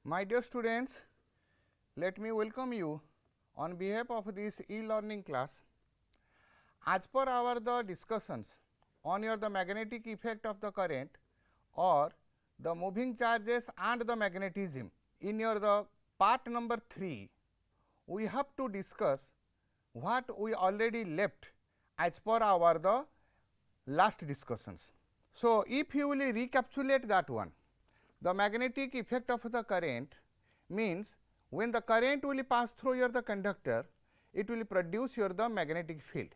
My dear students, let me welcome you on behalf of this e-learning class. As per our the discussions on the magnetic effect of the current or the moving charges and the magnetism in the part number 3, we have to discuss what we already left as per our the last discussions. So, if you will recapitulate that one, the magnetic effect of the current means when the current will pass through the conductor, it will produce the magnetic field,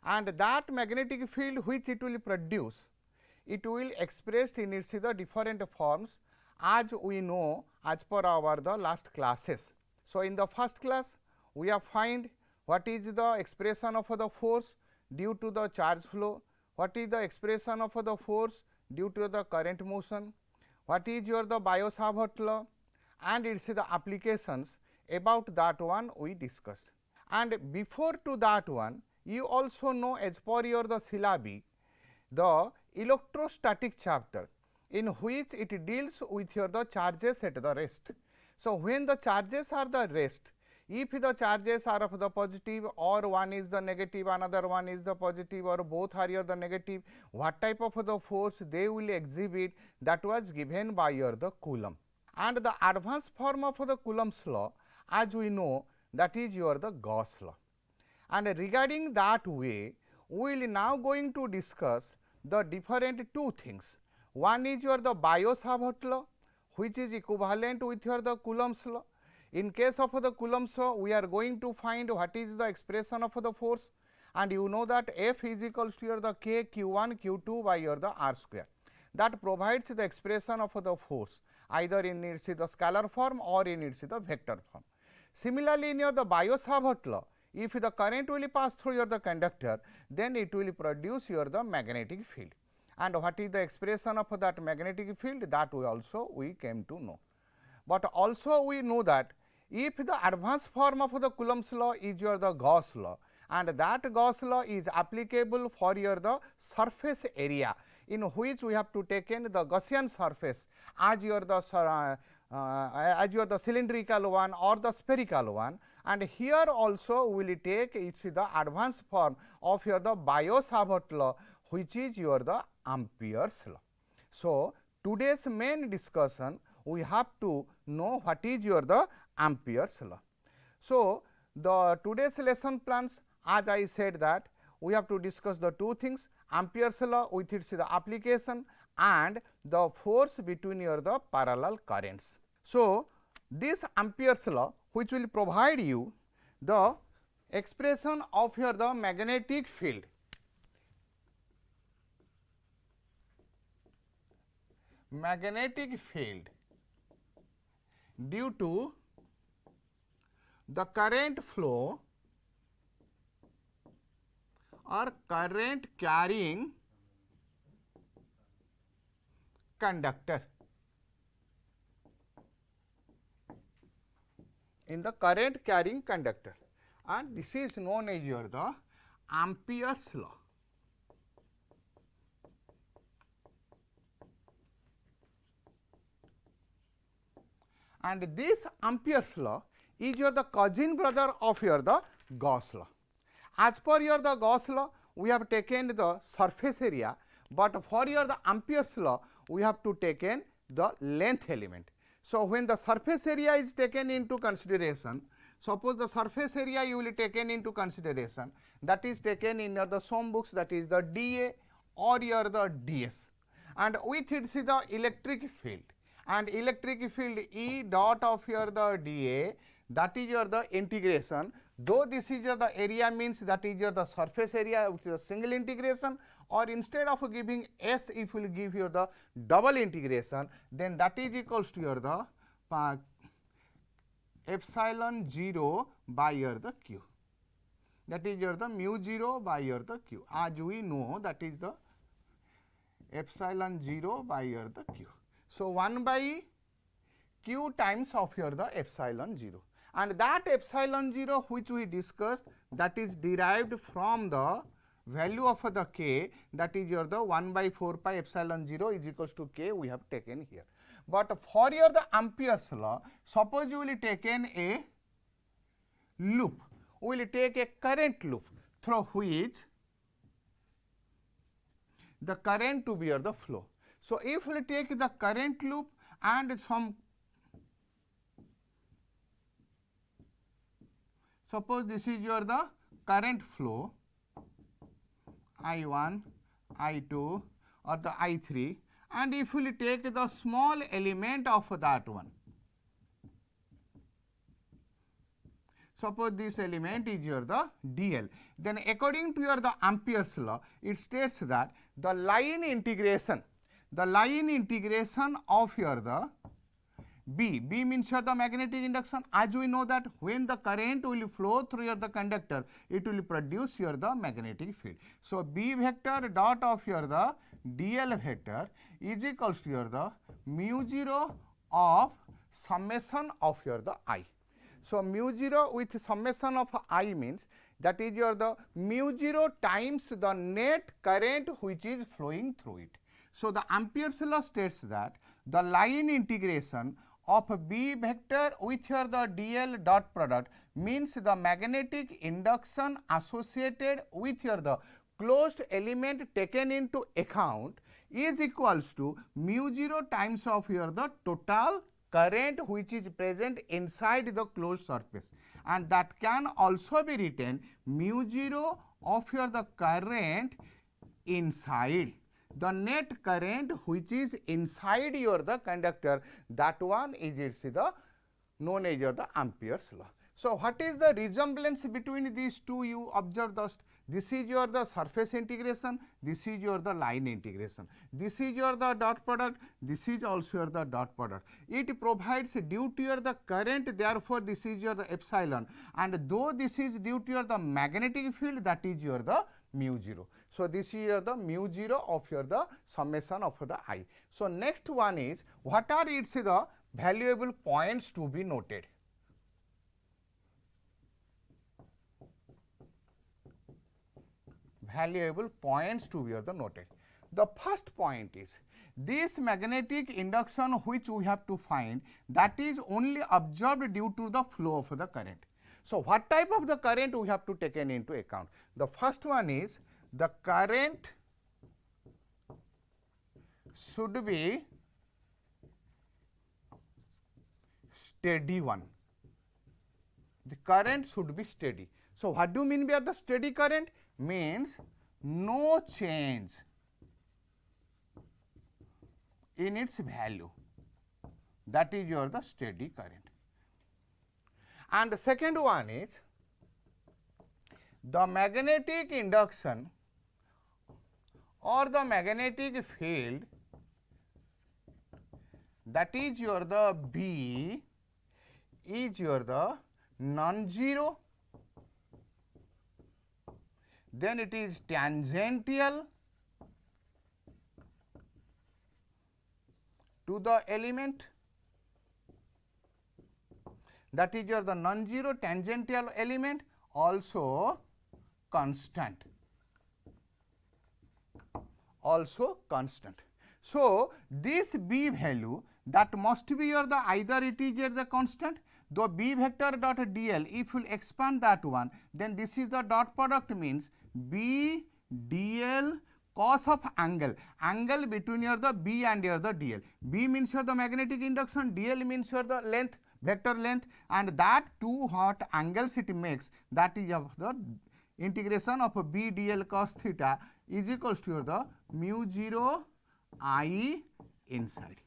and that magnetic field which it will produce, it will expressed in its the different forms as we know as per our the last classes. So, in the first class we have find what is the expression of the force due to the charge flow, what is the expression of the force due to the current motion, what is the Biot-Savart law, and its the applications. About that one we discussed. And before to that one, you also know as per the syllabi the electrostatic chapter, in which it deals with the charges at the rest. So, when the charges are the rest, if the charges are of the positive or one is the negative, another one is the positive, or both are the negative, what type of the force they will exhibit, that was given by the Coulomb. And the advanced form of the Coulomb's law, as we know, that is the Gauss law. And regarding that way, we will now going to discuss the different two things. One is the Biot-Savart law, which is equivalent with the Coulomb's law. In case of the Coulomb's law, we are going to find what is the expression of the force, and you know that F is equals to the K Q1 Q2 by the R square. That provides the expression of the force either in its the scalar form or in its the vector form. Similarly, in the Biot-Savart law, if the current will pass through the conductor, then it will produce the magnetic field. And what is the expression of that magnetic field, that we came to know. But also we know that if the advanced form of the Coulomb's law is the Gauss law, and that Gauss law is applicable for the surface area in which we have to take in the Gaussian surface as the cylindrical one or the spherical one, and here also we will take its the advanced form of the Biot-Savart law, which is the Ampere's law. So, today's main discussion we have to know what is the Ampere's law. So, the today's lesson plans, as I said, that we have to discuss the two things: Ampere's law with its the application and the force between the parallel currents. So, this Ampere's law, which will provide you the expression of the magnetic field. Magnetic field due to the current flow or current carrying conductor. In the current carrying conductor, and this is known as the Ampere's law. And this Ampere's law is the cousin brother of the Gauss law. As per the Gauss law, we have taken the surface area, but for the Ampere's law, we have to take in the length element. So, when the surface area is taken into consideration, suppose the surface area you will taken into consideration, that is taken in the SOM books, that is the dA or the ds, and with it is the electric field, and electric field E dot of the dA, that is the integration. Though this is the area, means that is the surface area, which is a single integration, or instead of giving S, if we will give you the double integration, then that is equals to the epsilon 0 by the q, that is the mu 0 by the q, as we know, that is the epsilon 0 by the q. So, 1 by q times of the epsilon 0, and that epsilon 0 which we discussed, that is derived from the value of the k, that is the 1 by 4 pi epsilon 0 is equals to k we have taken here. But for your the Ampere's law, suppose you will taken a loop, we will take a current loop through which the current to be your the flow. So if we take the current loop and suppose this is your the current flow I1, I2 or the I3, and if we take the small element of that one, suppose this element is your the dl, then according to your the Ampere's law, it states that the line integration of your the B means your the magnetic induction. As we know that when the current will flow through your the conductor, it will produce your the magnetic field. So B vector dot of your the dl vector is equals to your the mu 0 of summation of your the I. So mu 0 with summation of I means that is your the mu 0 times the net current which is flowing through it. So the Ampere's law states that the line integration of B vector with your the dl dot product means the magnetic induction associated with your the closed element taken into account is equals to mu 0 times of your the total current which is present inside the closed surface, and that can also be written mu 0 of your the current inside the net current which is inside your the conductor, that one is it's the known as your the Ampere's law. So what is the resemblance between these two? You observe the this is your the surface integration, this is your the line integration, this is your the dot product, this is also your the dot product. It provides due to your the current, therefore this is your the epsilon, and though this is due to your the magnetic field, that is your the mu 0. So this is your the mu 0 of your the summation of the I. So next one is what are its the valuable points to be noted. Valuable points to be the noted. The first point is this magnetic induction which we have to find, that is only observed due to the flow of the current. So what type of the current we have to take into account? The first one is the current should be steady one. The current should be steady. So what do you mean by the steady current? Means no change in its value, that is your the steady current. And the second one is the magnetic induction or the magnetic field, that is your the B is your the non-zero, then it is tangential to the element, that is your the non-zero tangential element, also constant. So this B value, that must be your the either it is your the constant, though B vector dot dl, if you expand that one, then this is the dot product means B dl cos of angle between your the B and your the dl. B means your the magnetic induction, dl means your the length, vector length, and that two what angles it makes, that is of the integration of B dl cos theta is equals to your the mu 0 I inside.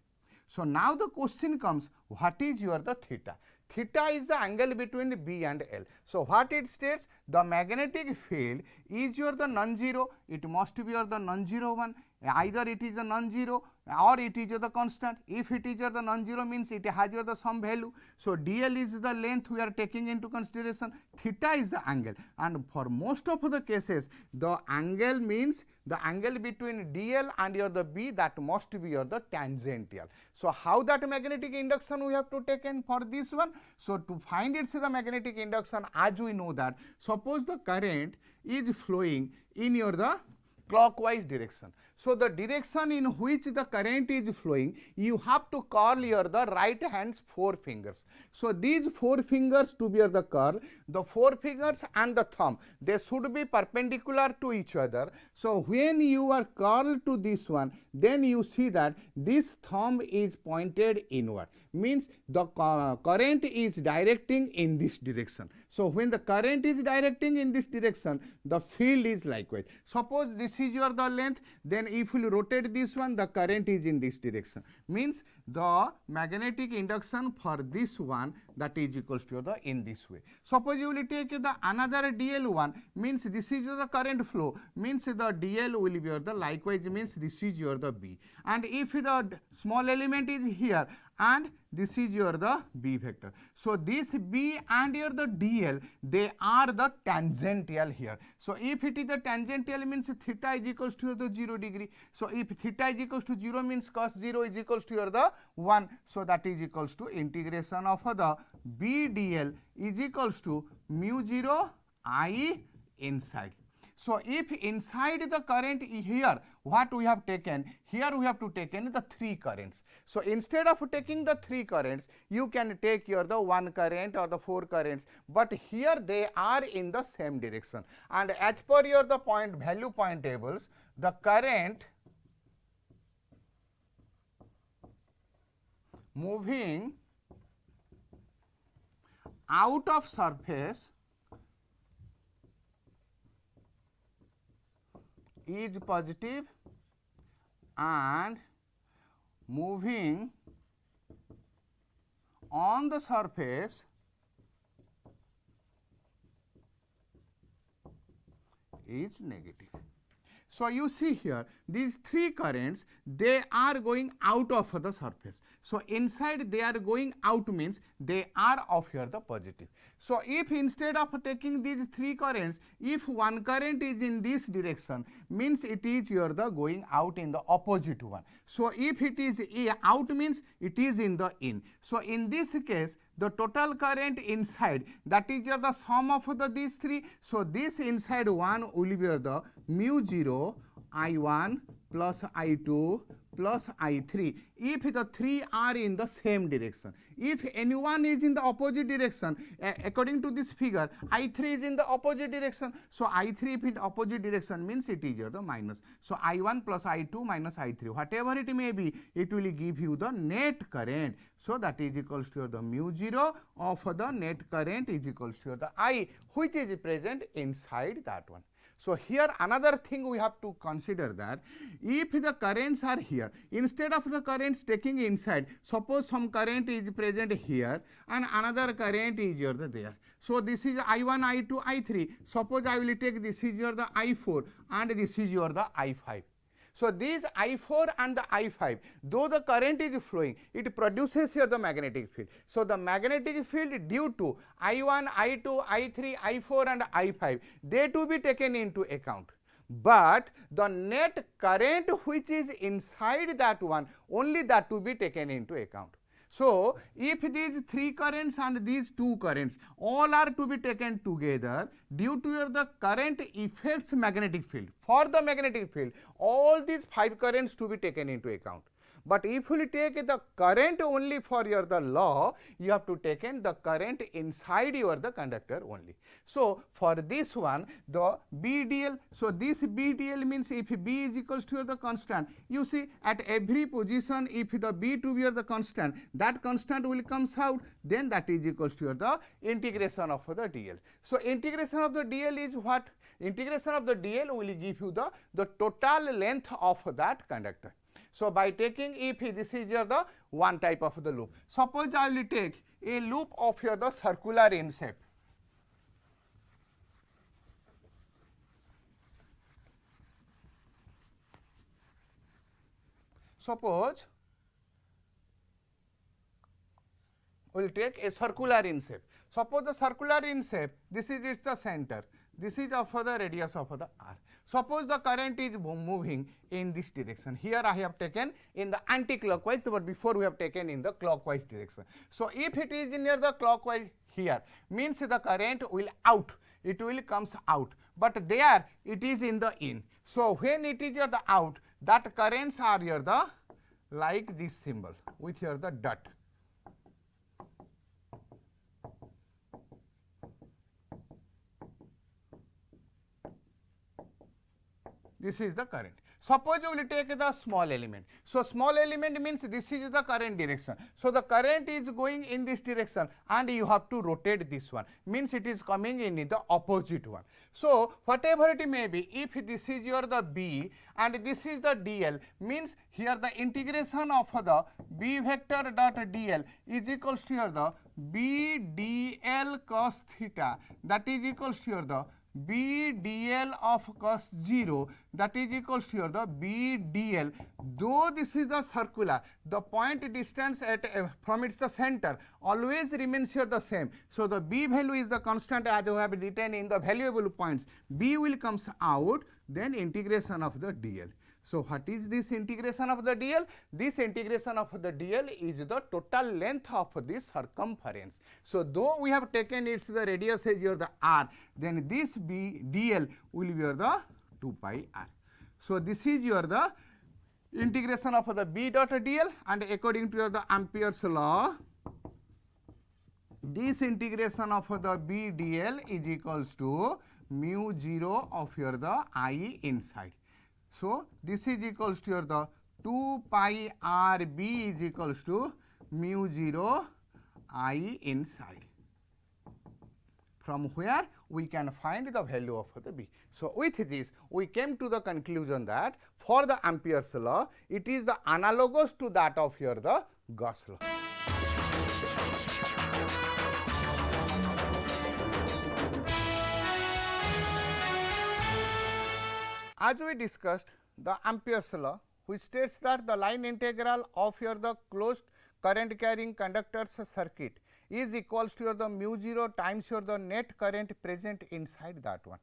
So now the question comes, what is your the theta? Theta is the angle between the B and L. So what it states? The magnetic field is your the non-zero, it must be your the non-zero one, either it is a non-zero or it is the constant. If it is the non-zero means it has your the some value. So dl is the length we are taking into consideration, theta is the angle, and for most of the cases the angle means the angle between dl and your the B, that must be your the tangential. So how that magnetic induction we have to take in for this one? So to find its the magnetic induction, as we know that suppose the current is flowing in your the clockwise direction. So the direction in which the current is flowing, you have to curl here the right hand's 4 fingers. So these 4 fingers to be the curl, the 4 fingers and the thumb, they should be perpendicular to each other. So when you are curled to this one, then you see that this thumb is pointed inward, means the current is directing in this direction. So when the current is directing in this direction, the field is likewise. Suppose this is your the length, then if you rotate this one, the current is in this direction, means the magnetic induction for this one, that is equals to the in this way. Suppose you will take the another DL one, means this is the current flow, means the DL will be your the likewise, means this is your the B, and if the small element is here and this is your the B vector. So this B and your the DL, they are the tangential here. So if it is the tangential, means theta is equals to the 0 degree. So if theta is equals to 0, means cos 0 is equals to your the 1. So that is equals to integration of the B DL is equals to mu 0 I inside. So if inside the current here, what we have taken, here we have to taken the 3 currents. So instead of taking the 3 currents, you can take your the 1 current or the 4 currents, but here they are in the same direction. And as per your the value point tables, the current moving out of surface is positive and moving on the surface is negative. So you see here these 3 currents, they are going out of the surface. So inside they are going out, means they are of here the positive. So if instead of taking these 3 currents, if one current is in this direction, means it is your the going out in the opposite one. So if it is out, means it is in the in. So in this case, the total current inside, that is your the sum of these 3. So this inside one will be the mu 0 I1 plus I2 plus I3, if the 3 are in the same direction. If anyone is in the opposite direction, according to this figure, I3 is in the opposite direction. So I3 if in opposite direction, means it is your the minus. So I1 plus I2 minus I3, whatever it may be, it will give you the net current. So that is equals to the mu 0 of the net current is equals to the I, which is present inside that one. So here another thing we have to consider, that if the currents are here, instead of the currents taking inside, suppose some current is present here and another current is here there. So this is I1, I2, I3. Suppose I will take this is your the I4 and this is your the I5. So these I4 and the I5, though the current is flowing, it produces here the magnetic field. So the magnetic field due to I1, I2, I3, I4 and I5, they to be taken into account. But the net current which is inside that one, only that to be taken into account. So if these 3 currents and these 2 currents all are to be taken together, due to the current affects magnetic field, for the magnetic field, all these 5 currents to be taken into account. But if you take the current only for your the law, you have to take in the current inside your the conductor only. So for this one, the BDL, so this BDL means if B is equals to the constant, you see at every position, if the B to be the constant, that constant will comes out, then that is equals to the integration of the DL. So integration of the DL is what? Integration of the DL will give you the total length of that conductor. So by taking, if this is your the one type of the loop, suppose I will take a loop of your the circular in shape. Suppose we will take a circular in shape. Suppose the circular in shape, this is its the center, this is of the radius of the r. Suppose the current is moving in this direction. Here I have taken in the anti-clockwise, but before we have taken in the clockwise direction. So if it is near the clockwise here, means the current will out. it will comes out, but there it is in the in. So when it is the out, that currents are here the like this symbol with here the dot. This is the current. Suppose you will take the small element. So small element means this is the current direction. So the current is going in this direction and you have to rotate this one. Means it is coming in the opposite one. So whatever it may be, if this is your the B and this is the DL, means here the integration of the B vector dot DL is equals to here the B DL cos theta, that is equals to here the B dl of cos 0, that is equals to here the B dl. Though this is the circular, the point distance at from its the center always remains here the same. So the B value is the constant as you have written in the valuable points. B will comes out, then integration of the dl. So what is this integration of the dl? This integration of the dl is the total length of this circumference. So though we have taken its the radius as here the r, then this b dl will be here the 2 pi r. So this is your the integration of the b dot dl, and according to your the Ampere's law, this integration of the b dl is equals to mu 0 of your the I inside. So this is equals to your the 2 pi r b is equals to mu 0 I inside. From where we can find the value of the b. So with this we came to the conclusion that for the Ampere's law, it is the analogous to that of here the Gauss law. As we discussed, the Ampere's law, which states that the line integral of your the closed current carrying conductor's circuit is equals to your the mu 0 times your the net current present inside that one.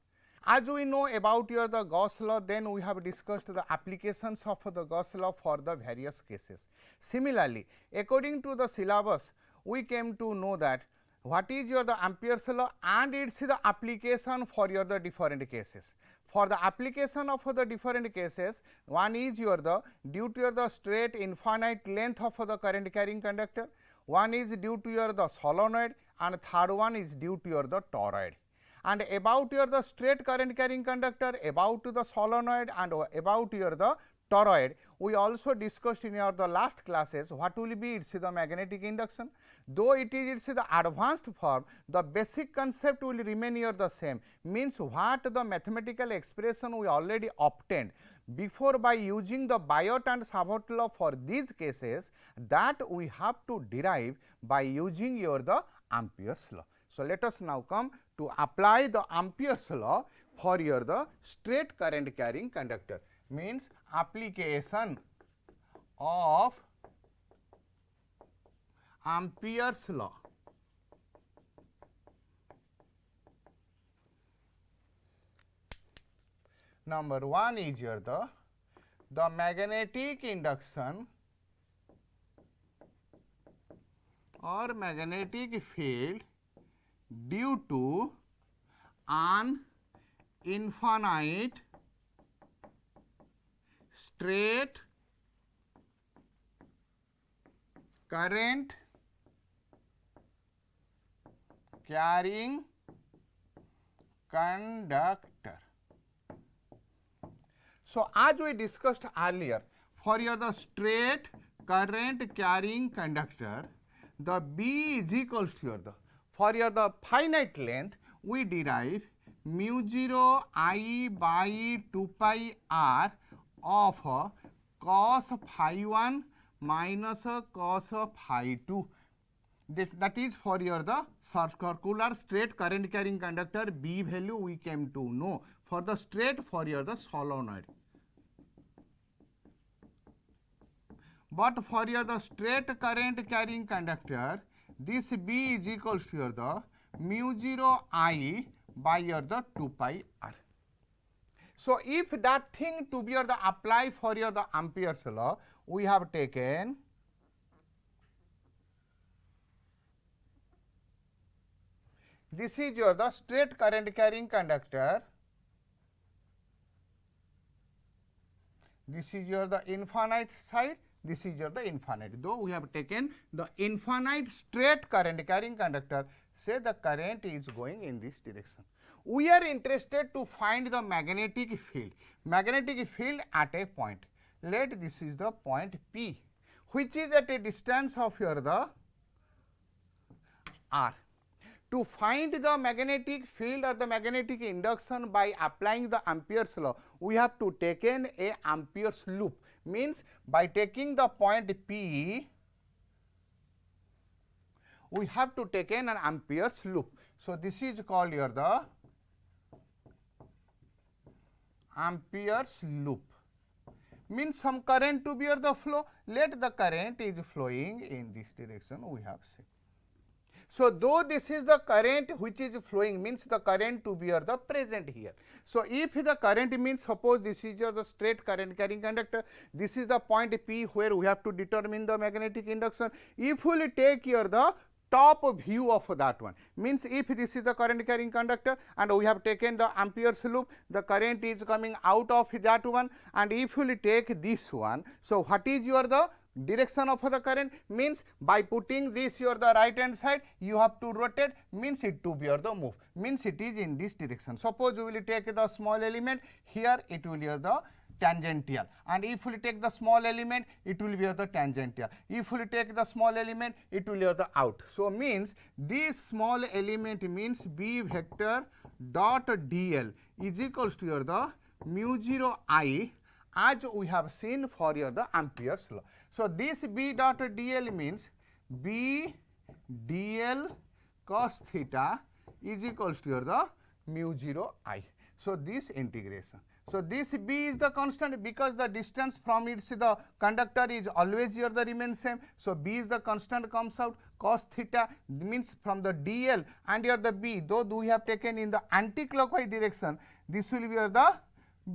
As we know about your the Gauss law, then we have discussed the applications of the Gauss law for the various cases. Similarly, according to the syllabus, we came to know that what is your the Ampere's law and its the application for your the different cases. For the application of the different cases, one is your the due to your the straight infinite length of the current carrying conductor, one is due to your the solenoid, and third one is due to your the toroid. And about your the straight current carrying conductor, about the solenoid, and about your the toroid, we also discussed in your the last classes what will be its the magnetic induction. Though it is its the advanced form, the basic concept will remain here the same. Means what the mathematical expression we already obtained before by using the Biot and Savart law for these cases, that we have to derive by using your the Ampere's law. So let us now come to apply the Ampere's law for your the straight current carrying conductor. Means application of Ampere's law. Number 1 is your the magnetic induction or magnetic field due to an infinite straight current carrying conductor. So as we discussed earlier, for your the straight current carrying conductor, the B is equals to your the, for your the finite length, we derive mu 0 I by 2 pi r of cos phi 1 minus cos phi 2. This that is for your the circular straight current carrying conductor B value we came to know. For the straight, for your the solenoid. But for your the straight current carrying conductor, this B is equals to your the mu 0 I by your the 2 pi r. So if that thing to be your the apply for your the Ampere's law, we have taken This is your the straight current carrying conductor. This is your the infinite side. This is your the infinite. Though we have taken the infinite straight current carrying conductor, say the current is going in this direction. We are interested to find the magnetic field. Magnetic field at a point. Let this is the point P, which is at a distance of your the R. To find the magnetic field or the magnetic induction by applying the Ampere's law, we have to take in a Ampere's loop. Means by taking the point P, we have to take in an Ampere's loop. So this is called your the Ampere's loop. Means some current to be the flow. Let the current is flowing in this direction, we have said. So though this is the current which is flowing, means the current to be the present here. So if the current means, suppose this is your the straight current carrying conductor, this is the point P where we have to determine the magnetic induction. If we will take here the top view of that one, means if this is the current carrying conductor and we have taken the Ampere's loop, the current is coming out of that one, and if you will take this one, so what is your the direction of the current? Means by putting this your the right hand side, you have to rotate, means it to be your the move, means it is in this direction. Suppose you will take the small element, here it will be the tangential, and if we take the small element, it will be the tangential. If we take the small element, it will be the out. So means this small element means B vector dot dl is equals to your the mu 0 I, as we have seen for your the Ampere's law. So this B dot dl means B dl cos theta is equals to your the mu 0 I. So this integration. So this B is the constant, because the distance from its the conductor is always here the remain same. So B is the constant, comes out. Cos theta means from the dl and here the B, though we have taken in the anti-clockwise direction, this will be your the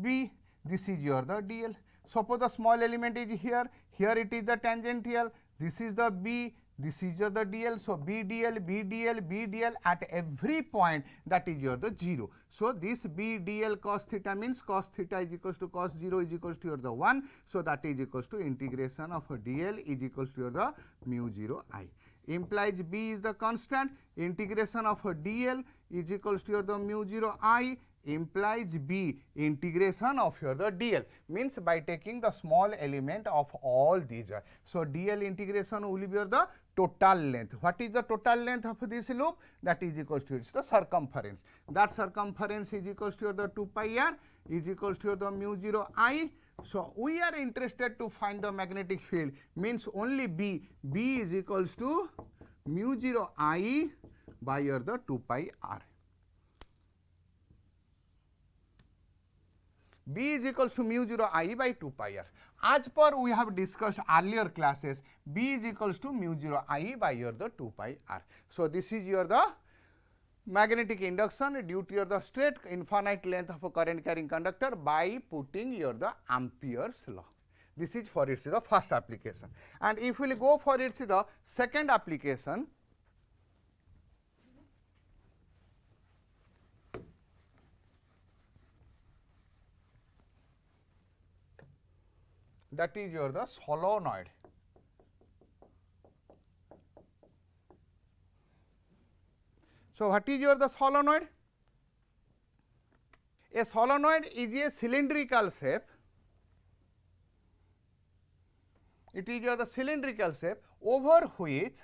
B, this is your the dl. Suppose the small element is here, here it is the tangential, this is the B, this is your the dl. So B dl, B dl, B dl at every point, that is your the 0. So this B dl cos theta means cos theta is equals to cos 0 is equals to your the 1. So that is equals to integration of dl is equals to your the mu 0 I. Implies B is the constant, integration of dl is equals to your the mu 0 I, implies B integration of your the dl, means by taking the small element of all these. So dl integration will be your the total length. What is the total length of this loop? That is equals to its the circumference. That circumference is equals to your the 2 pi r is equals to your the mu 0 I. So we are interested to find the magnetic field, means only B. B is equals to mu 0 I by your the 2 pi r. B is equals to mu 0 I by 2 pi r. As per we have discussed earlier classes, B is equals to mu 0 I by your the 2 pi r. So this is your the magnetic induction due to your the straight infinite length of a current carrying conductor by putting your the Ampere's law. This is for its the first application. And if we will go for its the second application, that is your the solenoid. So what is your the solenoid? A solenoid is a cylindrical shape. It is your the cylindrical shape over which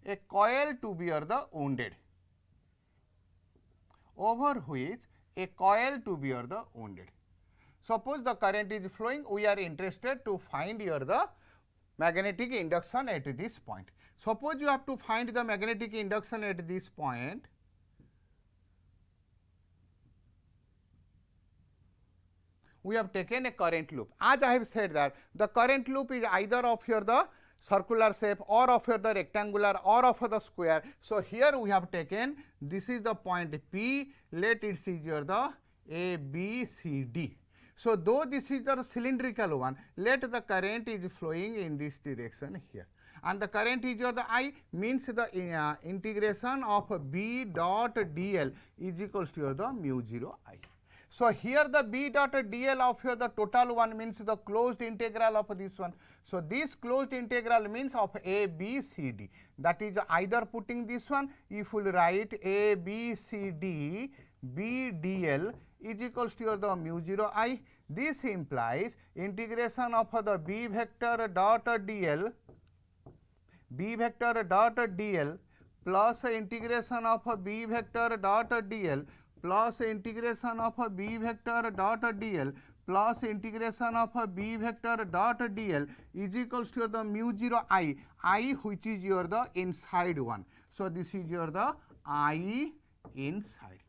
a coil to be your the wounded. Over which a coil to be your the wounded. Suppose the current is flowing, we are interested to find your the magnetic induction at this point. Suppose you have to find the magnetic induction at this point. We have taken a current loop. As I have said that the current loop is either of your the circular shape or of your the rectangular or of the square. So here we have taken, this is the point P, let it is your the A, B, C, D. So, though this is the cylindrical one, let the current is flowing in this direction here, and the current is your the I, means the integration of B dot dl is equals to your the mu 0 I. So, here the B dot dl of your the total one means the closed integral of this one. So, this closed integral means of A, B, C, D, that is either putting this one, if we will write A, B, C, D, B dl is equals to your the mu 0 I. This implies integration of the B vector dot dl, B vector dot dl plus integration of B vector dot dl plus integration of B vector dot dl plus integration of B vector dot dl is equals to the mu 0 I, which is your the inside one. So, this is your the I inside.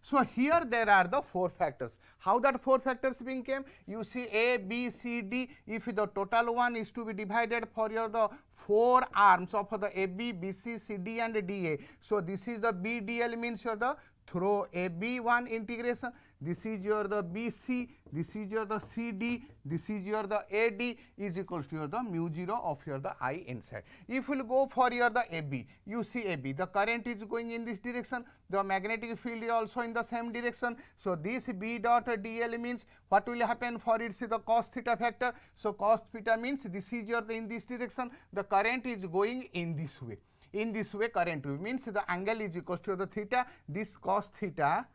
So, here there are the 4 factors. How that 4 factors being came? You see A, B, C, D, if the total one is to be divided for your the 4 arms of the AB, BC, CD and DA. So, this is the BDL means your the through AB1 integration, this is your the BC, this is your the CD, this is your the AD is equals to your the mu 0 of your the I inside. If we will go for your the AB, you see AB, the current is going in this direction, the magnetic field is also in the same direction. So, this B dot dl means what will happen for its the cos theta factor. So, cos theta means this is your the in this direction, the current is going in this way. In this way current means the angle is equals to the theta, this cos theta,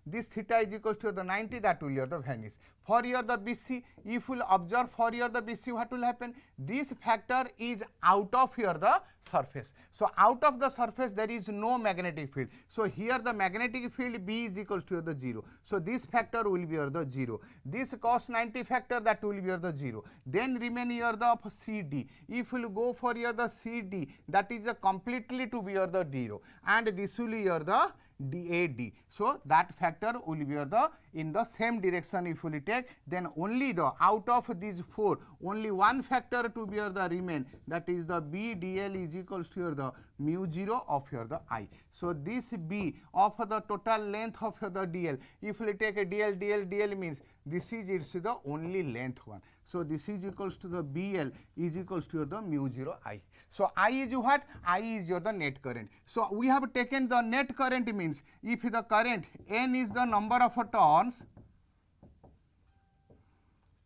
this theta is equals to the 90, that will your the vanish. For your the BC, if you will observe for your the BC, what will happen? This factor is out of your the surface. So, out of the surface there is no magnetic field. So, here the magnetic field B is equals to the 0. So, this factor will be your the 0. This cos 90 factor, that will be your the 0. Then remain your the CD. If you will go for your the CD, that is completely to be your the 0, and this will be your the DAD. So, that factor will be your the in the same direction. If we take, then only the out of these 4, only one factor to be your the remain, that is the BDL is equals to your the mu 0 of your the I. So, this B of the total length of your the DL, if we take a DL means this is its the only length one. So, this is equals to the BL is equals to the mu 0 I. So, I is what? I is your the net current. So, we have taken the net current means if the current N is the number of turns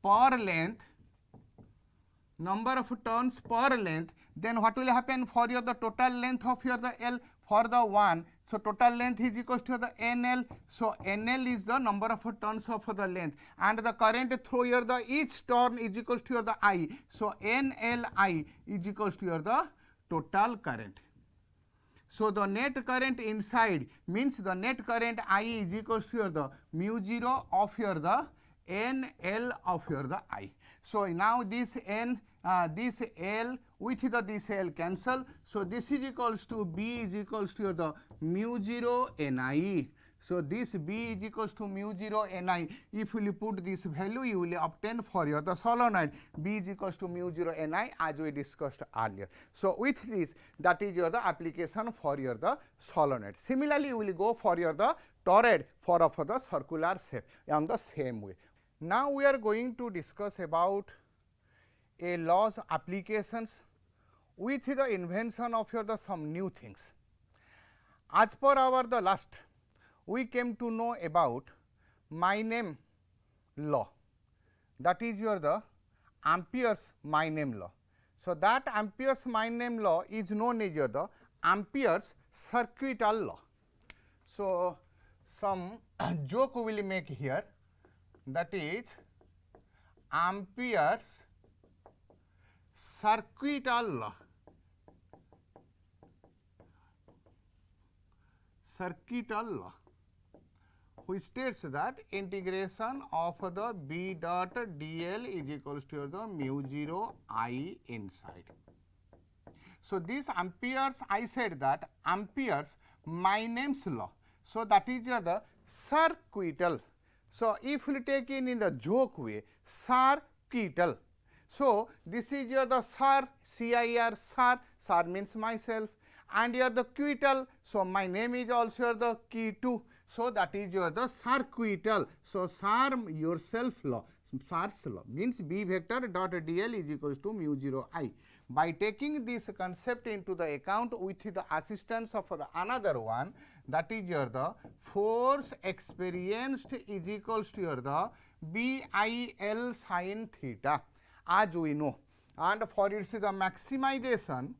per length, then what will happen for your the total length of your the L for the 1. So, total length is equals to the NL. So, NL is the number of turns of the length, and the current through your the each turn is equals to your the I. So, NLI is equals to your the total current. So, the net current inside means the net current I is equals to your the mu 0 of your the NL of your the I. So, now this N, this L with the this L cancel. So, this is equals to B is equals to your the mu 0 Ni. So, this B is equals to mu 0 Ni. If you will put this value, you will obtain for your the solenoid B is equals to mu 0 Ni, as we discussed earlier. So, with this, that is your the application for your the solenoid. Similarly, you will go for your the toroid for the circular shape on the same way. Now, we are going to discuss about a law's applications with the invention of your the some new things. As per our the last, we came to know about my-name law, that is your the Ampere's my-name law. So, that Ampere's my-name law is known as your the Ampere's circuital law. So, some joke we will make here, that is Ampere's circuital law. Which states that integration of the B dot dl is equals to the mu 0 I inside. So, this Ampere's, I said that Ampere's my-name's law. So, that is the circuital. So, if you take in the joke way, circuital. So, this is your the SAR, CIR, SAR means myself, and here the quital. So my name is also the Q2. So that is your the circuital. So SAR yourself law. SAR's law means B vector dot dl is equals to mu 0 I. By taking this concept into the account with the assistance of the another one, that is your the force experienced is equals to your the BIL sin theta, as we know. And for its the maximization,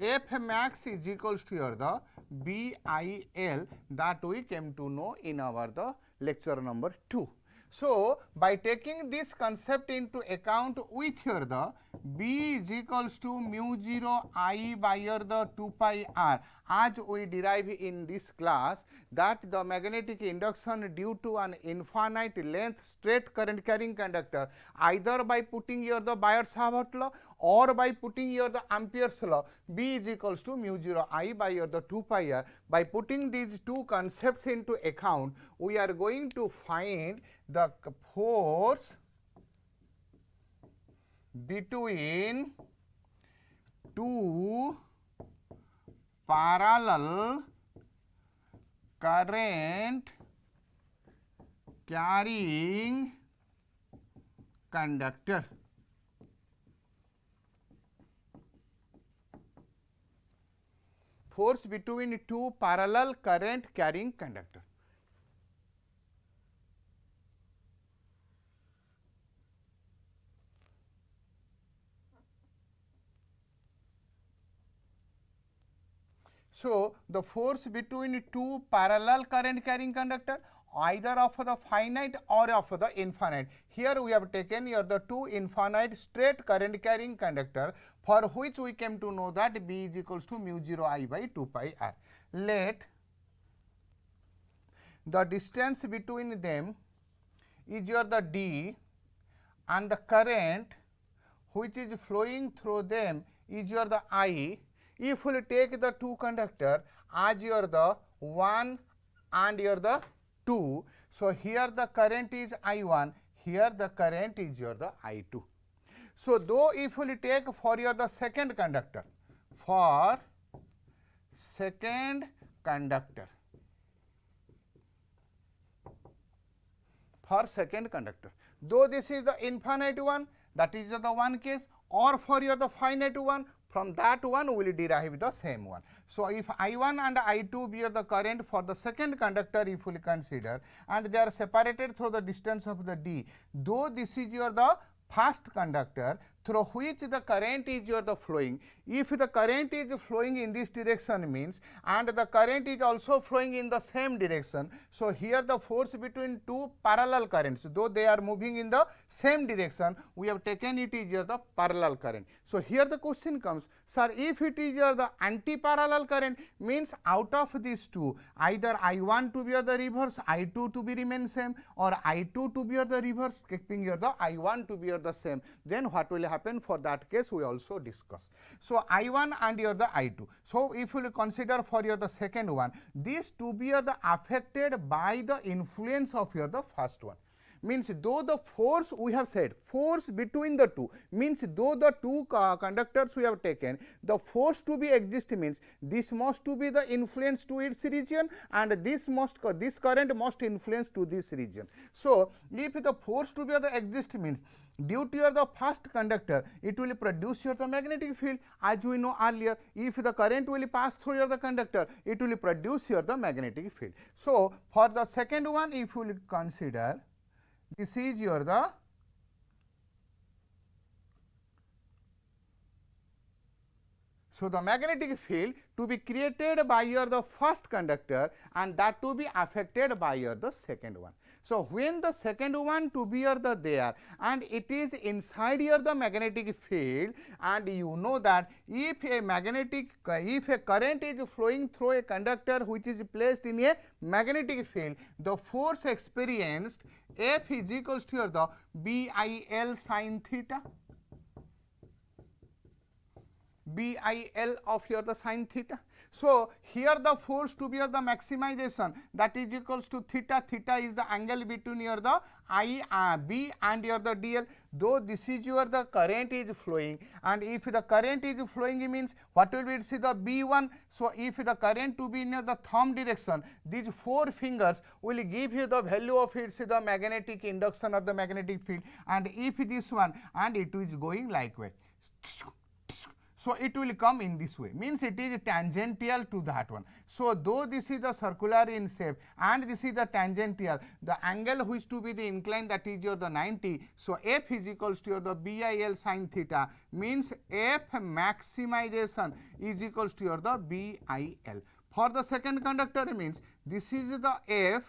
F max is equals to your the BIL, that we came to know in our the lecture number 2. So by taking this concept into account with here the B is equals to mu 0 I by here the 2 pi r, as we derive in this class, that the magnetic induction due to an infinite length straight current carrying conductor, either by putting here the Biot-Savart law or by putting here the Ampere's law, B is equals to mu 0 I by here the 2 pi r. By putting these two concepts into account, we are going to find the force between two parallel current carrying conductor. Force between two parallel current carrying conductor. So the force between two parallel current carrying conductor, either of the finite or of the infinite. Here we have taken here the two infinite straight current carrying conductor, for which we came to know that B is equals to mu 0 I by 2 pi r. Let the distance between them is your the D, and the current which is flowing through them is your the I. If we take the two conductor as your the 1 and your the 2, so here the current is I1, here the current is your the I2. So though if we take for your the second conductor, for second conductor, though this is the infinite one, that is the one case, or for your the finite one, from that one we will derive the same one. So if I1 and I2 be the current for the second conductor, if we consider, and they are separated through the distance of the D, though this is your the first conductor through which the current is your the flowing. If the current is flowing in this direction means, and the current is also flowing in the same direction, so here the force between two parallel currents, though they are moving in the same direction, we have taken it is your the parallel current. So here the question comes, sir, if it is your the anti-parallel current, means out of these two, either I1 to be the reverse, I2 to be remain same, or I2 to be the reverse, keeping your the I1 to be the same, then what will happen? For that case we also discuss. So I1 and your the I2. So if you consider for your the second one, these two be the affected by the influence of your the first one. Means though the force we have said, force between the two, means though the two conductors we have taken, the force to be exist means this must to be the influence to its region, and this current must influence to this region. So if the force to be the exist means, due to the first conductor, it will produce your the magnetic field, as we know earlier. If the current will pass through your the conductor, it will produce your the magnetic field. So for the second one, if you will consider, this is your the so the magnetic field to be created by your the first conductor, and that to be affected by your the second one. So when the second one to be your the there, and it is inside your the magnetic field, and you know that if a current is flowing through a conductor which is placed in a magnetic field, the force experienced F is equals to your the BIL sin theta. BIL of your the sine theta. So here the force to be your the maximization, that is equals to theta. Theta is the angle between your the B and your the DL. Though this is your the current is flowing, and if the current is flowing, it means what will be see the B1. So if the current to be in the thumb direction, these four fingers will give you the value of its the magnetic induction or the magnetic field, and if this one, and it is going likewise. So it will come in this way, means it is tangential to that one. So though this is the circular in shape and this is the tangential, the angle which to be the incline, that is your the 90. So F is equals to your the BIL sine theta, means F maximization is equals to your the BIL. For the second conductor, means this is the F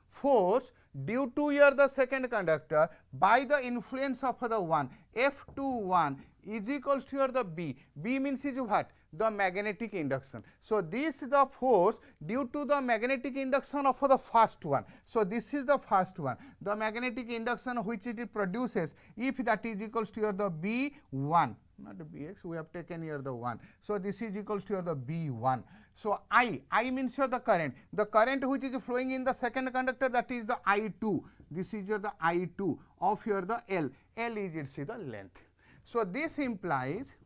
force due to your the second conductor by the influence of the one, F21 is equals to your the B. B means is what? The magnetic induction. So this is the force due to the magnetic induction of the first one. So this is the first one, the magnetic induction which it produces, if that is equals to your the B1, not Bx, we have taken here the 1. So this is equals to your the B1. So I means your the current which is flowing in the second conductor, that is the I2. This is your the I2 of your the L. L is its the length. So this implies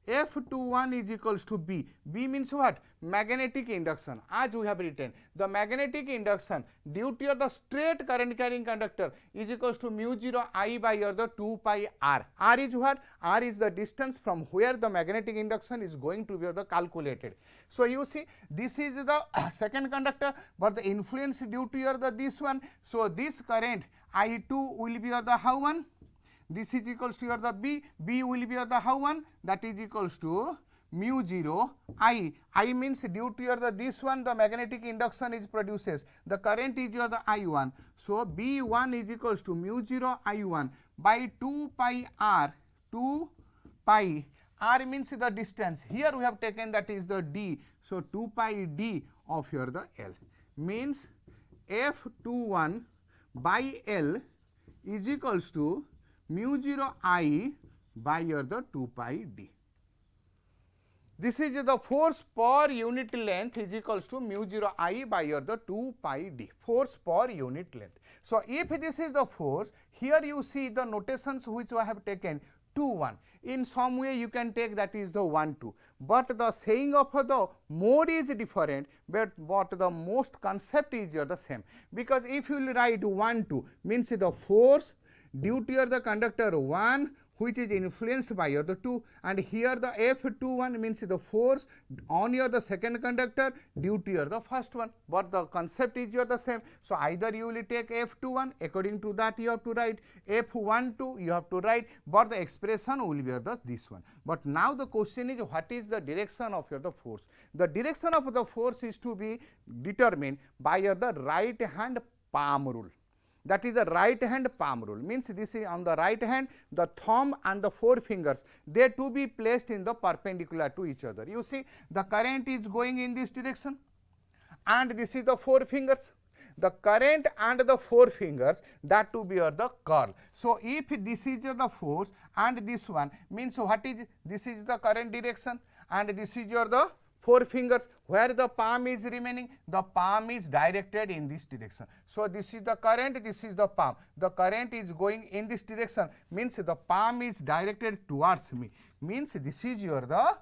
F21 is equals to B. B means what? Magnetic induction. As we have written, the magnetic induction due to the straight current carrying conductor is equals to mu 0 I by your the 2 pi R. R is what? R is the distance from where the magnetic induction is going to be the calculated. So you see, this is the second conductor, but the influence due to your the this one. So this current I2 will be your the how one? This is equals to your the B. B will be your the how one? That is equals to mu 0 I. I means due to your the this one, the magnetic induction is produces. The current is your the I1. So B1 is equals to mu 0 I1 by 2 pi R. 2 pi R means the distance. Here we have taken that is the D. So 2 pi D of your the L, means F21 by L is equals to mu 0 I by your the 2 pi D. This is the force per unit length is equals to mu 0 I by your the 2 pi D, force per unit length. So if this is the force, here you see the notations which I have taken 2 1. In some way you can take that is the 1 2, but the saying of the mode is different, but the most concept is the same. Because if you write 1 2 means the force due to your the conductor 1 which is influenced by your the 2, and here the F21 means the force on your the second conductor due to your the first one, but the concept is your the same. So either you will take F21, according to that you have to write, F12 you have to write, but the expression will be the this one. But now the question is, what is the direction of your the force? The direction of the force is to be determined by your the right hand palm rule. That is the right hand palm rule, means this is on the right hand, the thumb and the four fingers, they to be placed in the perpendicular to each other. You see, the current is going in this direction, and this is the four fingers. The current and the four fingers, that to be the curl. So if this is the force and this one, means what is this is the current direction, and this is your the four fingers, where the palm is remaining, the palm is directed in this direction. So this is the current, this is the palm. The current is going in this direction, means the palm is directed towards me, means this is your the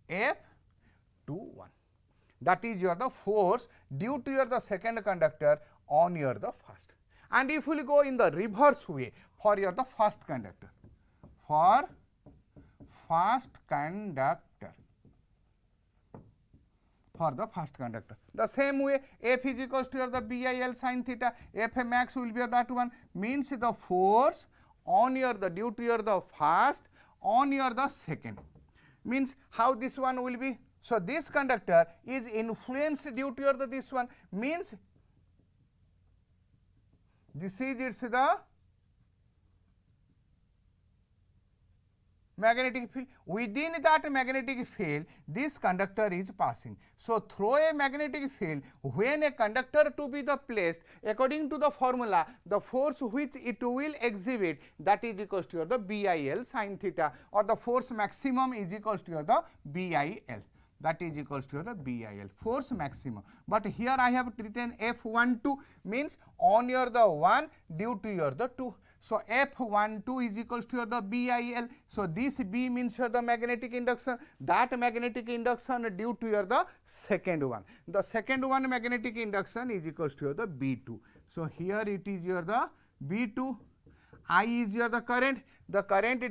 F21. That is your the force due to your the second conductor on your the first. And if we go in the reverse way for your the first conductor, for first conductor, for the first conductor, the same way F is equals to the BIL sine theta, F max will be that one, means the force on your the due to your the first on your the second, means how this one will be. So this conductor is influenced due to your the this one, means this is its the magnetic field. Within that magnetic field, this conductor is passing. So, through a magnetic field, when a conductor to be the placed, according to the formula, the force which it will exhibit, that is equals to the BIL sin theta, or the force maximum is equals to the BIL. That is equals to the BIL, force maximum. But here I have written F12 means on your the 1 due to your the 2. So, F12 is equals to the BIL. So, this B means the magnetic induction, that magnetic induction due to your the second one. The second one magnetic induction is equals to the B2. So, here it is your the B2, I is your the current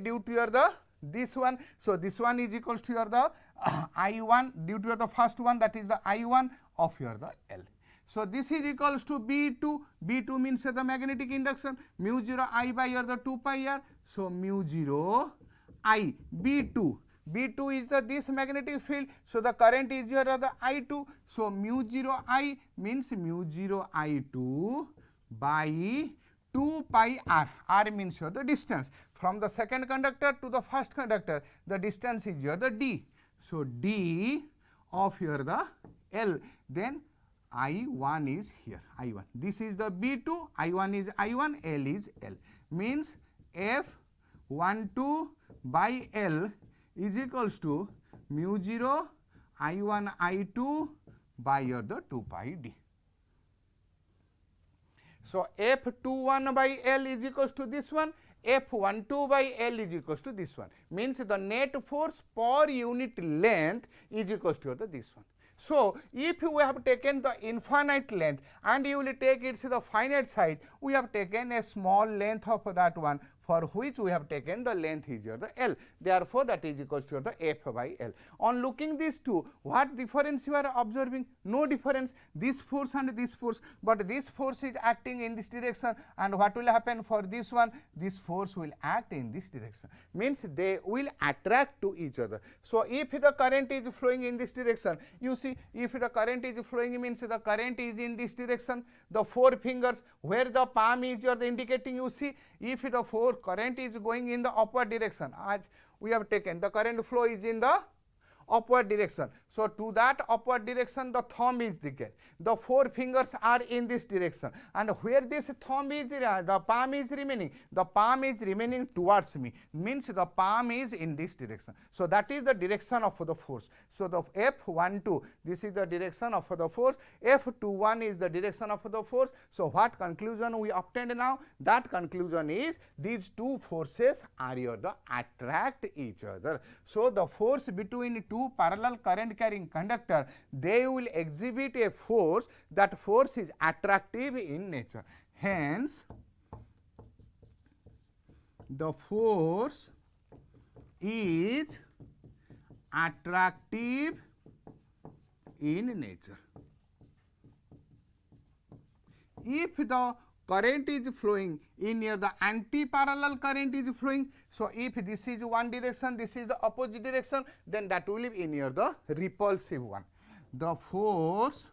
due to your the this one. So, this one is equals to your the I1 due to the first one, that is the I1 of your the L. So, this is equals to B2, B2 means the magnetic induction, mu 0 I by your the 2 pi r. So, mu 0 I B2, B2 is the this magnetic field. So, the current is your the I2. So, mu 0 I means mu 0 I2 by 2 pi r, r means your the distance from the second conductor to the first conductor, the distance is your the d. So, d of your the L, then I1 is here, I1. This is the B2, I1 is I1, L is L. Means F12 by L is equals to mu 0 I1 I2 by your the 2 pi d. So, F21 by L is equals to this one, F12 by L is equals to this one, means the net force per unit length is equals to this one. So, if we have taken the infinite length and you will take its the finite size, we have taken a small length of that one, for which we have taken the length is your the L. Therefore, that is equals to the F by L. On looking these two, what difference you are observing? No difference, this force and this force, but this force is acting in this direction, and what will happen for this one? This force will act in this direction, means they will attract to each other. So, if the current is flowing in this direction, you see, if the current is flowing means the current is in this direction, the four fingers where the palm is your indicating, you see, if the current is going in the upward direction, as we have taken, the current flow is in the upward direction. So, to that upward direction the thumb is taken, the four fingers are in this direction, and where this thumb is, the palm is remaining, the palm is remaining towards me, means the palm is in this direction. So, that is the direction of the force. So, the F12, this is the direction of the force, F21 is the direction of the force. So, what conclusion we obtained now? That conclusion is these two forces are your the attract each other. So, the force between two parallel current carrying conductor, they will exhibit a force, that force is attractive in nature. Hence, the force is attractive in nature. If the current is flowing in here, the anti-parallel current is flowing. So, if this is one direction, this is the opposite direction, then that will be in here the repulsive one. The force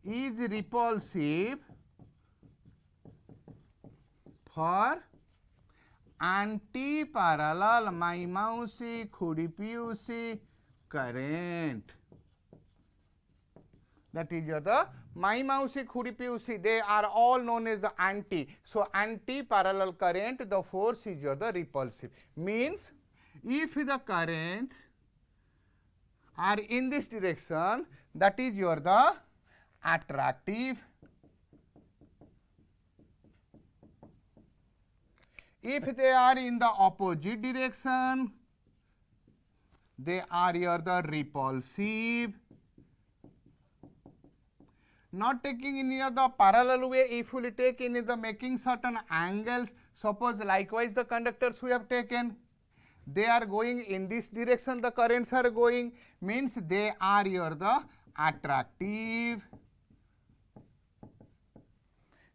is repulsive for anti-parallel Maimausi Khuripiusi current. That is your the Maimausi Khuripiusi, they are all known as the anti. So, anti-parallel current, the force is your the repulsive. Means, if the currents are in this direction, that is your the attractive. If they are in the opposite direction, they are your the repulsive. Not taking in here the parallel way, if we take in the making certain angles, suppose likewise the conductors we have taken, they are going in this direction, the currents are going, means they are your the attractive.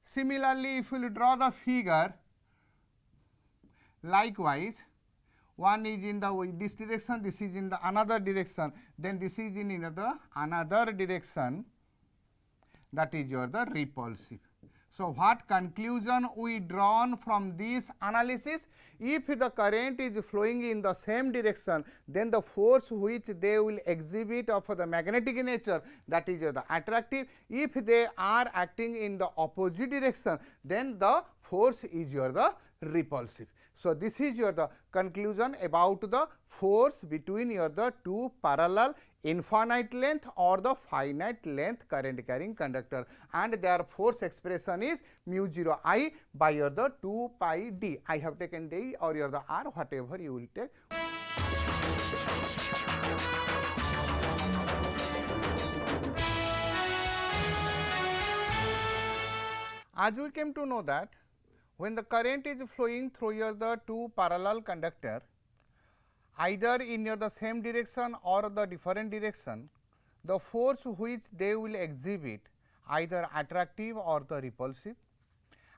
Similarly, if we draw the figure, likewise, one is in the this direction, this is in the another direction, then this is in the another direction, that is your the repulsive. So, what conclusion we drawn from this analysis? If the current is flowing in the same direction, then the force which they will exhibit of the magnetic nature, that is the attractive. If they are acting in the opposite direction, then the force is the repulsive. So, this is the conclusion about the force between the two parallel infinite length or the finite length current carrying conductor, and their force expression is mu 0 I by the 2 pi d. I have taken d or the r, whatever you will take. As we came to know that when the current is flowing through the two parallel conductor, either in the same direction or the different direction, the force which they will exhibit either attractive or the repulsive,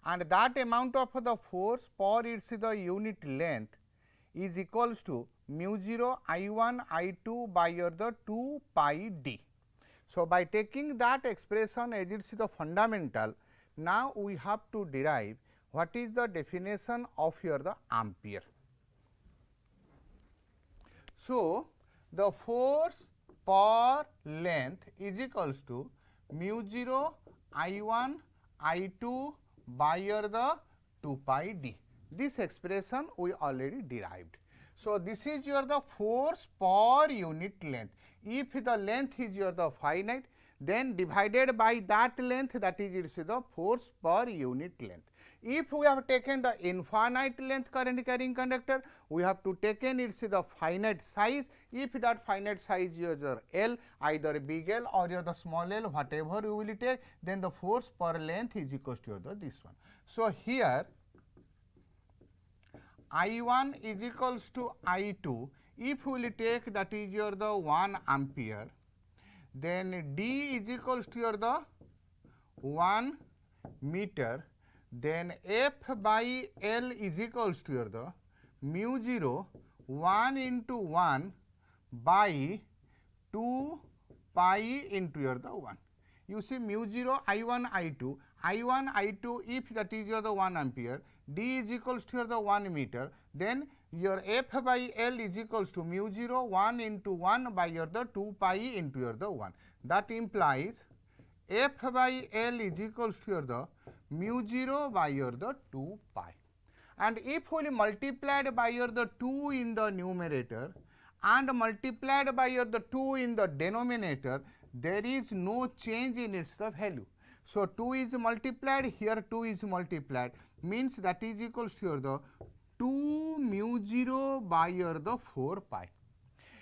and that amount of the force per its the unit length is equals to mu 0 I1 I2 by the 2 pi d. So, by taking that expression as it is the fundamental, now we have to derive what is the definition of the ampere. So, the force per length is equals to mu 0 I1 I2 by the 2 pi d. This expression we already derived. So, this is the force per unit length. If the length is the finite, then divided by that length, that is the force per unit length. If we have taken the infinite length current carrying conductor, we have to taken its the finite size. If that finite size is L, either big L or the small l, whatever you will take, then the force per length is equals to this one. So, here I1 is equals to I2. If we will take, that is the 1 ampere, then D is equals to the 1 meter, then F by L is equals to the mu 0 1 into 1 by 2 pi into the 1. You see mu 0 I1 I2, I1 I2 if that is the 1 ampere, D is equals to the 1 meter, then your F by L is equals to mu 0 1 into 1 by the 2 pi into the 1. That implies F by L is equals to the mu 0 by the 2 pi. And if we multiplied by the 2 in the numerator and multiplied by the 2 in the denominator, there is no change in its the value. So, 2 is multiplied, here 2 is multiplied, means that is equals to the 2 mu 0 by the 4 pi.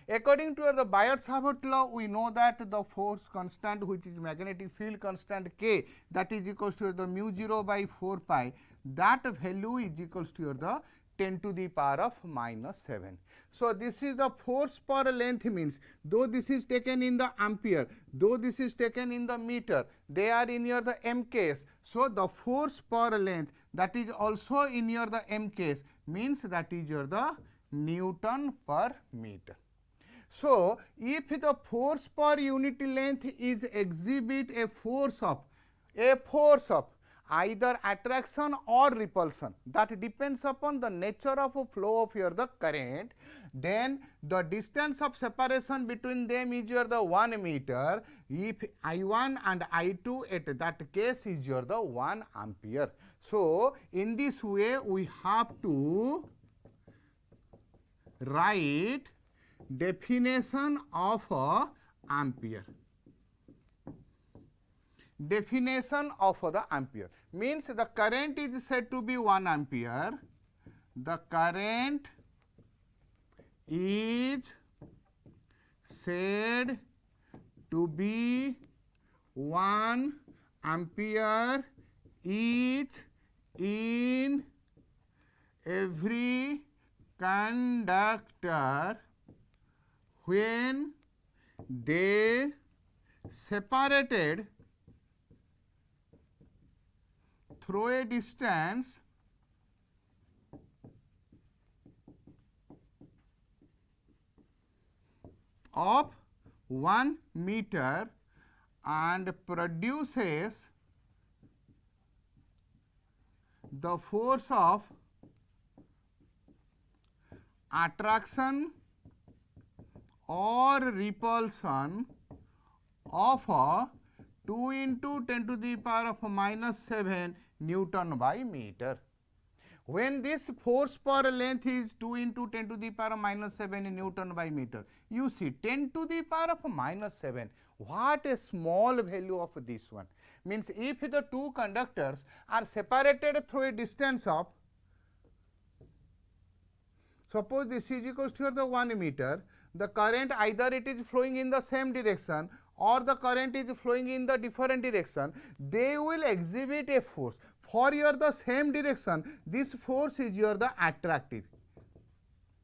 According to the Biot-Savart law, we know that the force constant, which is magnetic field constant K, that is equals to the mu 0 by 4 pi, that value is equals to the 10 to the power of minus 7. So, this is the force per length, means though this is taken in the ampere, though this is taken in the meter, they are in the m case. So, the force per length, that is also in the m case, means that is the Newton per meter. So, if the force per unit length is exhibit a force of either attraction or repulsion, that depends upon the nature of a flow of the current, then the distance of separation between them is the 1 meter. If I1 and I2 at that case is the 1 ampere. So, in this way we have to write definition of ampere. Definition of the ampere means the current is said to be 1 ampere. The current is said to be 1 ampere each in every conductor when they separated through a distance of 1 meter and produces the force of attraction or repulsion of a 2 into 10 to the power of minus 7 Newton by meter. When this force per length is 2 into 10 to the power of minus 7 Newton by meter, you see 10 to the power of minus 7, what a small value of this one. Means if the two conductors are separated through a distance of, suppose this is equals to the 1 meter, the current either it is flowing in the same direction or the current is flowing in the different direction, they will exhibit a force. For your the same direction, this force is your the attractive.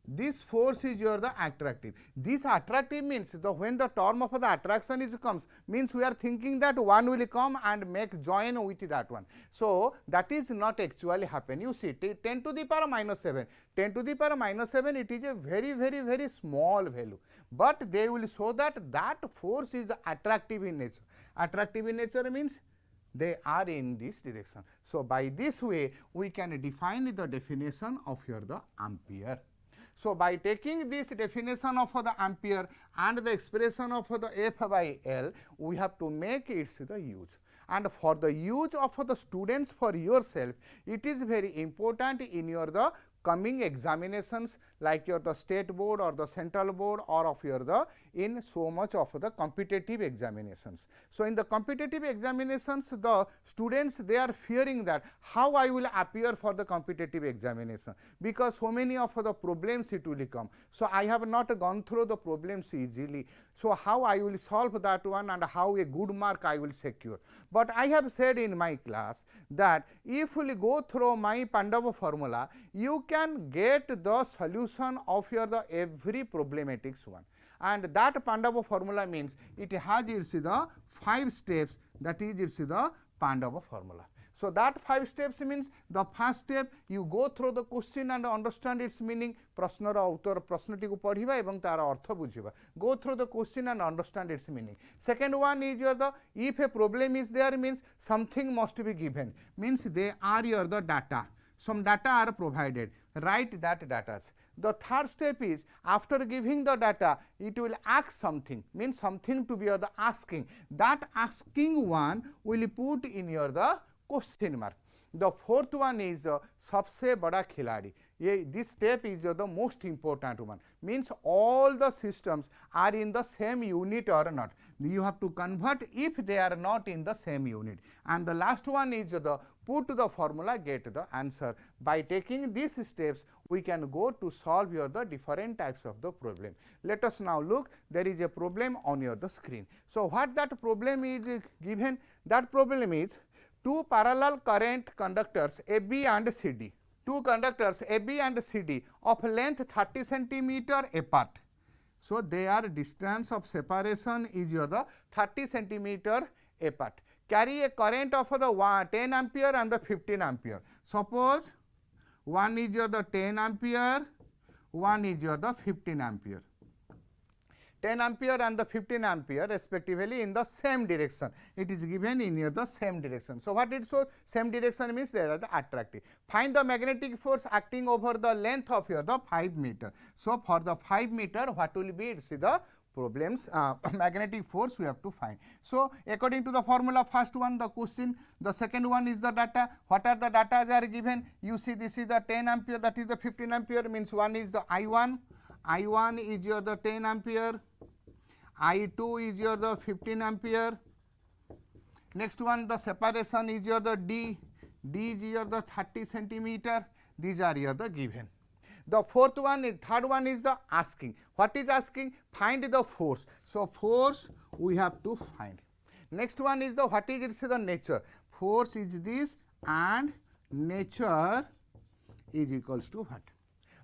This force is your the attractive. This attractive means the when the term of the attraction is comes, means we are thinking that one will come and make join with that one. So that is not actually happen. You see 10 to the power minus 7. 10 to the power minus 7, it is a very small value. But they will show that that force is the attractive in nature. Attractive in nature means they are in this direction. So by this way we can define the definition of your the ampere. So by taking this definition of the ampere and the expression of the F by L, we have to make it the use. And for the use of the students for yourself, it is very important in your the coming examinations like your the state board or the central board or of your the in so much of the competitive examinations. So in the competitive examinations, the students they are fearing that how I will appear for the competitive examination, because so many of the problems it will come. So I have not gone through the problems easily. So how I will solve that one and how a good mark I will secure. But I have said in my class that if you go through my Pandava formula, you can get the solution of your the every problematics one. And that Pandava formula means it has its the 5 steps, that is its the Pandava formula. So that 5 steps means the first step you go through the question and understand its meaning. प्रश्न रो उत्तर प्रश्नटी को पढ़िबा एवं तार अर्थ बुझिबा. Go through the question and understand its meaning. Second one is your the if a problem is there means something must be given, means they are your the data. Some data are provided. Write that data. The third step is after giving the data, it will ask something, means something to be your the asking. That asking one will put in your the question mark. The fourth one is सबसे बड़ा खिलाड़ी. This step is the most important one, means all the systems are in the same unit or not. You have to convert if they are not in the same unit. And the last one is the put the formula, get the answer. By taking these steps, we can go to solve your the different types of the problem. Let us now look, there is a problem on your the screen. So what that problem is given? That problem is two parallel current conductors AB and CD. Two conductors AB and CD of length 30 centimeter apart. So their distance of separation is your the 30 centimeter apart. Carry a current of the 10 ampere and the 15 ampere. Suppose one is your the 10 ampere, one is your the 15 ampere. 10 ampere and the 15 ampere respectively in the same direction. It is given in here the same direction. So what it shows? Same direction means they are the attractive. Find the magnetic force acting over the length of your the 5 meter. So for the 5 meter, what will be? It's the problems magnetic force we have to find. So according to the formula, first one the question, the second one is the data. What are the data they are given? You see this is the 10 ampere, that is the 15 ampere, means one is the I1. I1 is your the 10 ampere, I2 is your the 15 ampere. Next one, the separation is your the D. D is your the 30 centimeter. These are your the given. The fourth one is, third one is the asking. What is asking? Find the force. So force we have to find. Next one is the what is it's the nature. Force is this and nature is equals to what?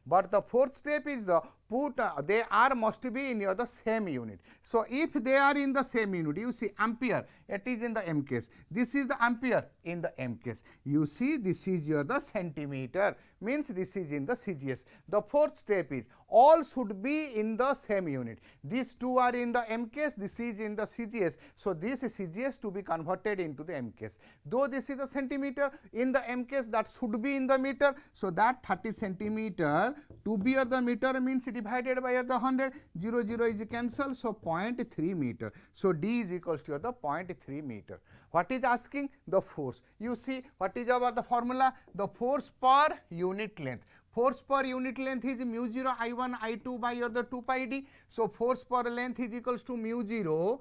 But the fourth step is the put they are must be in your the same unit. So if they are in the same unit, you see ampere, it is in the m case, this is the ampere in the m case, you see this is your the centimeter, means this is in the CGS. The fourth step is all should be in the same unit. These two are in the m case, this is in the CGS. So this is CGS to be converted into the m case. Though this is the centimeter, in the m case that should be in the meter. So that 30 centimeter to be the meter means divided by the 100, 0 0 is cancelled. So 0.3 meter. So D is equals to the 0.3 meter. What is asking? The force. You see what is our the formula? The force per unit length. Force per unit length is mu 0 I1 I2 by the 2 pi d. So force per length is equals to mu 0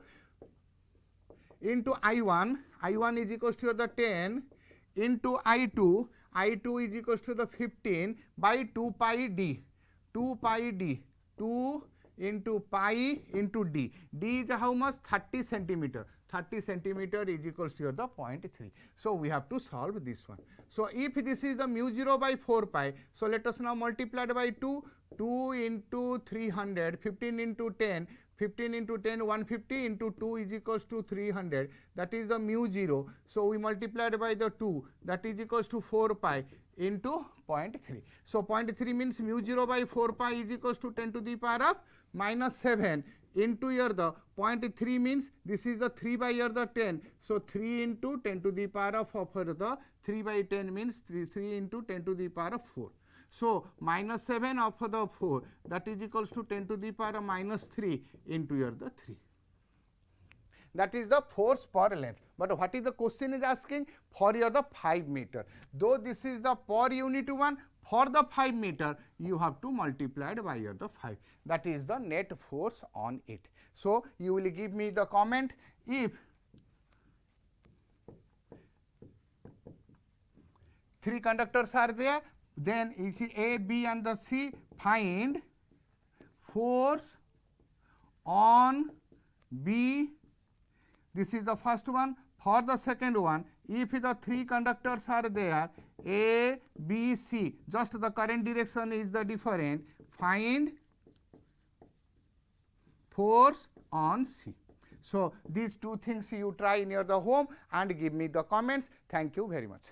into I1. I1 is equals to the 10 into I2. I2 is equals to the 15 by 2 pi d. 2 pi d. 2 into pi into d. D is how much? 30 centimeter. 30 centimeter is equals to the 0.3. So we have to solve this one. So if this is the mu 0 by 4 pi, so let us now multiply it by 2. 2 into 300, 15 into 10, 15 into 10, 150 into 2 is equals to 300. That is the mu 0. So we multiplied by the 2, that is equals to 4 pi into 0.3. So 0.3 means mu 0 by 4 pi is equals to 10 to the power of minus 7 into here the 0.3 means this is the 3 by here the 10. So 3 into 10 to the power of the 3 by 10 means 3 into 10 to the power of 4. So minus 7 of the 4, that is equals to 10 to the power of minus 3 into here the 3. That is the force per length. But what is the question is asking? For your the 5 meter. Though this is the per unit one, for the 5 meter you have to multiply it by your the 5. That is the net force on it. So you will give me the comment if 3 conductors are there, then if A, B and the C, find force on B. This is the first one. For the second one, if the 3 conductors are there, A, B, C, just the current direction is the different, find force on C. So these two things you try in your the home and give me the comments. Thank you very much.